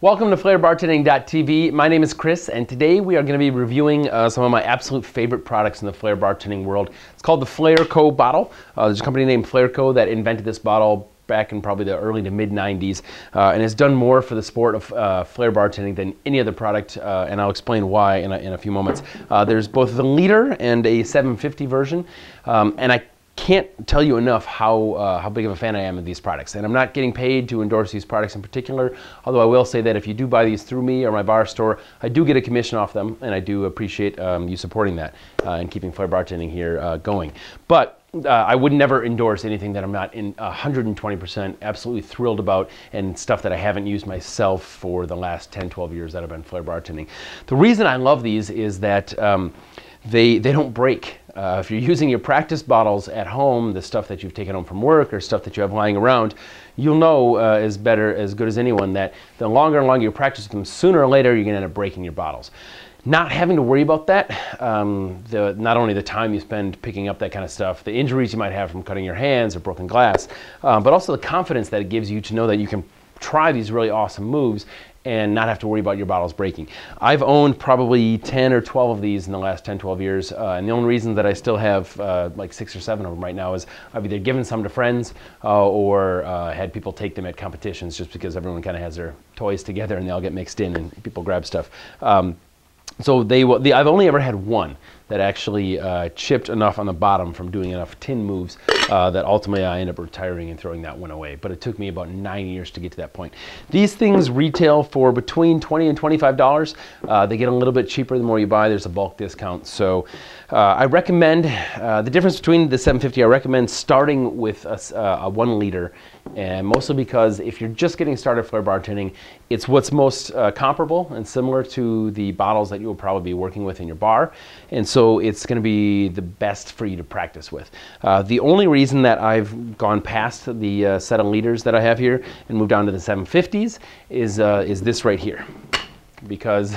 Welcome to FlairBartending.tv. My name is Chris, and today we are going to be reviewing some of my absolute favorite products in the Flair bartending world. It's called the FlairCo bottle. There's a company named FlairCo that invented this bottle back in probably the early to mid 90s and has done more for the sport of Flair bartending than any other product, and I'll explain why in a few moments. There's both the liter and a 750 version, and I can't tell you enough how big of a fan I am of these products. And I'm not getting paid to endorse these products in particular, although I will say that if you do buy these through me or my bar store, I do get a commission off them, and I do appreciate you supporting that and keeping Flair bartending here going. But I would never endorse anything that I'm not in 120% absolutely thrilled about, and stuff that I haven't used myself for the last 10, 12 years that I've been Flair bartending. The reason I love these is that they don't break. If you're using your practice bottles at home, the stuff that you've taken home from work or stuff that you have lying around, you'll know as good as anyone that the longer and longer you practice with them, sooner or later you're going to end up breaking your bottles. Not having to worry about that, not only the time you spend picking up that kind of stuff, the injuries you might have from cutting your hands or broken glass, but also the confidence that it gives you to know that you can try these really awesome moves and not have to worry about your bottles breaking. I've owned probably 10 or 12 of these in the last 10, 12 years, and the only reason that I still have like 6 or 7 of them right now is I've either given some to friends or had people take them at competitions, just because everyone kind of has their toys together and they all get mixed in and people grab stuff. So I've only ever had one that actually chipped enough on the bottom from doing enough tin moves that ultimately I ended up retiring and throwing that one away. But it took me about 9 years to get to that point. These things retail for between $20 and $25. They get a little bit cheaper the more you buy. There's a bulk discount. So I recommend, the difference between the 750, I recommend starting with a 1 liter, and mostly because if you're just getting started Flair bartending, it's what's most comparable and similar to the bottles that you'll probably be working with in your bar. And so it's going to be the best for you to practice with. The only reason that I've gone past the set of liters that I have here and moved on to the 750s is this right here. Because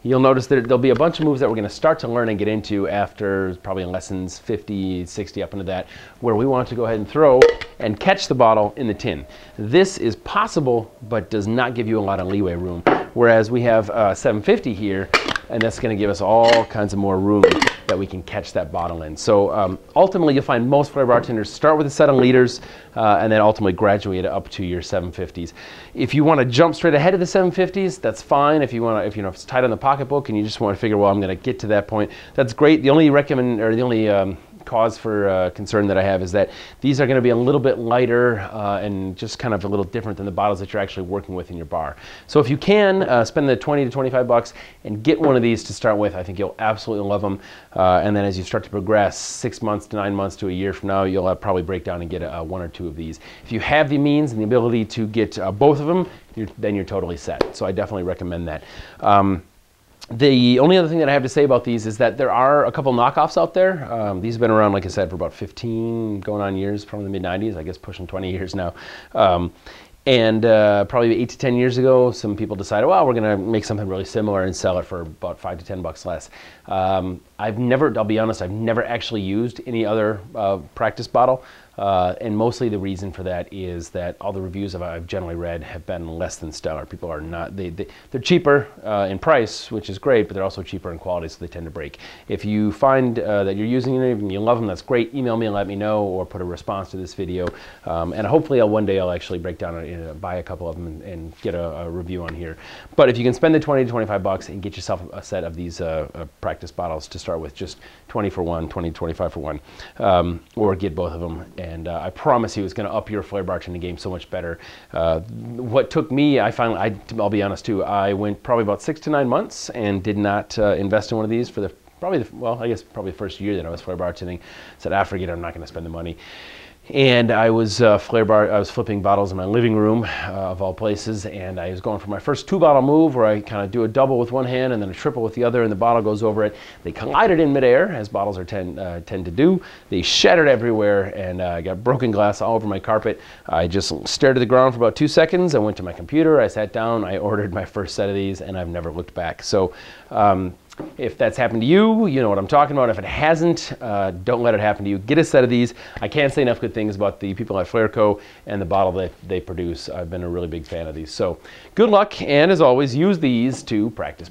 you'll notice that there'll be a bunch of moves that we're going to start to learn and get into after probably in lessons 50, 60 up into that, where we want to go ahead and throw and catch the bottle in the tin. This is possible, but does not give you a lot of leeway room. Whereas we have 750 here, and that's going to give us all kinds of more room that we can catch that bottle in. So ultimately, you'll find most Flair bartenders start with a set of liters and then ultimately graduate up to your 750s. If you want to jump straight ahead of the 750s, that's fine. If you want to, if it's tight on the pocketbook and you just want to figure, well, I'm going to get to that point, that's great. The only cause for concern that I have is that these are going to be a little bit lighter and just kind of a little different than the bottles that you're actually working with in your bar. So if you can spend the 20 to 25 bucks and get one of these to start with, I think you'll absolutely love them. And then as you start to progress 6 months to 9 months to a year from now, you'll probably break down and get 1 or 2 of these. If you have the means and the ability to get both of them, then you're totally set. So I definitely recommend that. The only other thing that I have to say about these is that there are a couple knockoffs out there. These have been around, like I said, for about 15 going on years, from the mid-90s, I guess pushing 20 years now. And probably 8 to 10 years ago, some people decided, well, we're going to make something really similar and sell it for about 5 to 10 bucks less. I'll be honest, I've never actually used any other practice bottle. And mostly the reason for that is that all the reviews I've generally read have been less than stellar. People are not, they're cheaper in price, which is great, but they're also cheaper in quality, so they tend to break. If you find that you're using it and you love them, that's great. Email me and let me know, or put a response to this video. And hopefully one day I'll actually break down and buy a couple of them and get a review on here. But if you can spend the 20 to 25 bucks and get yourself a set of these practice bottles to start with, just 20 for one, 20 to 25 for one, or get both of them. And I promise you it's going to up your Flair bartending game so much better. What took me, I'll be honest too, I went probably about 6 to 9 months and did not invest in one of these for probably the first year that I was Flair bartending. Said, forget it, I'm not going to spend the money. And I was I was flipping bottles in my living room, of all places, and I was going for my first 2-bottle move where I kind of do a double with one hand and then a triple with the other, and the bottle goes over it. They collided in midair, as bottles tend to do. They shattered everywhere, and I got broken glass all over my carpet. I just stared at the ground for about 2 seconds. I went to my computer, I sat down, I ordered my first set of these, and I've never looked back. So If that's happened to you, you know what I'm talking about. If it hasn't, don't let it happen to you. Get a set of these. I can't say enough good things about the people at FlairCo and the bottle that they produce. I've been a really big fan of these. So good luck, and as always, use these to practice.